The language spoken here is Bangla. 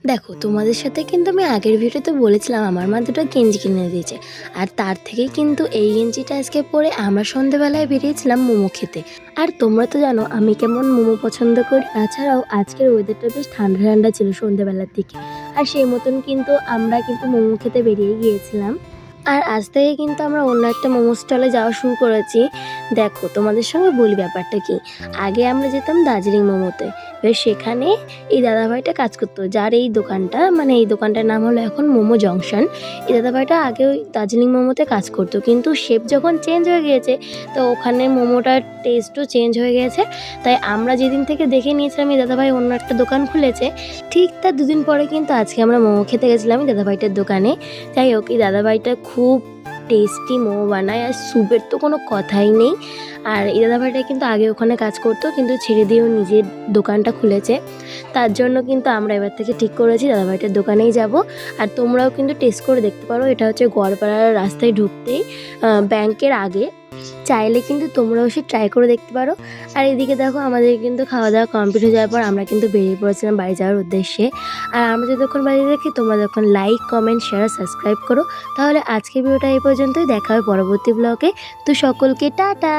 দেখো, তোমাদের সাথে কিন্তু আমি আগের ভিডিওতে বলেছিলাম আমার মা দুটো গেঞ্জি কিনে দিয়েছে। আর তার থেকেই কিন্তু এই গেঞ্জিটা আজকে পরে আমরা সন্ধেবেলায় বেরিয়েছিলাম মোমো খেতে। আর তোমরা তো জানো আমি কেমন মোমো পছন্দ করি। তাছাড়াও আজকের ওয়েদারটা বেশ ঠান্ডা ঠান্ডা ছিল সন্ধেবেলার দিকে। আর সেই মতন কিন্তু আমরা কিন্তু মোমো খেতে বেরিয়ে গিয়েছিলাম। আর আজ থেকে কিন্তু আমরা অন্য একটা মোমো স্টলে যাওয়া শুরু করেছি। দেখো, তোমাদের সঙ্গে বলি ব্যাপারটা কি। আগে আমরা যেতাম দার্জিলিং মোমোতে। এবার সেখানে এই দাদাভাইটা কাজ করতো, যার এই দোকানটা, মানে এই দোকানটার নাম হলো এখন মোমো জংশন। এই দাদাভাইটা আগে ওই দার্জিলিং মোমোতে কাজ করতো, কিন্তু শেপ যখন চেঞ্জ হয়ে গিয়েছে তো ওখানে মোমোটার টেস্টও চেঞ্জ হয়ে গেছে। তাই আমরা যেদিন থেকে দেখে নিয়েছিলাম এই দাদাভাই অন্য একটা দোকান খুলেছে, ঠিক তার দুদিন পরে কিন্তু আজকে আমরা মোমো খেতে গেছিলাম এই দাদাভাইটার দোকানে। যাই হোক, এই দাদাভাইটা খুব টেস্টি মোমো বানায়, আর স্যুপের তো কোনো কথাই নেই। আর এই দাদাভাইটা কিন্তু আগে ওখানে কাজ করতো, কিন্তু ছেড়ে দিয়েও নিজের দোকানটা খুলেছে। তার জন্য কিন্তু আমরা এবার থেকে ঠিক করেছি দাদাভাইটার দোকানেই যাব। আর তোমরাও কিন্তু টেস্ট করে দেখতে পারো। এটা হচ্ছে গোয়ালপাড়ার রাস্তায় ঢুকতেই ব্যাংকের আগে। চাইলে কিন্তু তোমরাও সে ট্রাই করে দেখতে পারো। আর এদিকে দেখো, আমাদের কিন্তু খাওয়া দাওয়া কমপ্লিট হয়ে যাওয়ার পর আমরা কিন্তু বেরিয়ে পড়েছিলাম বাড়ি যাওয়ার উদ্দেশ্যে। আর আমরা যতক্ষণ বাড়ি দেখি তোমরা যখন লাইক, কমেন্ট, শেয়ার, সাবস্ক্রাইব করো। তাহলে আজকের ভিডিওটা এই পর্যন্তই। দেখা হবে পরবর্তী ব্লগে। তো সকলকে টাটা।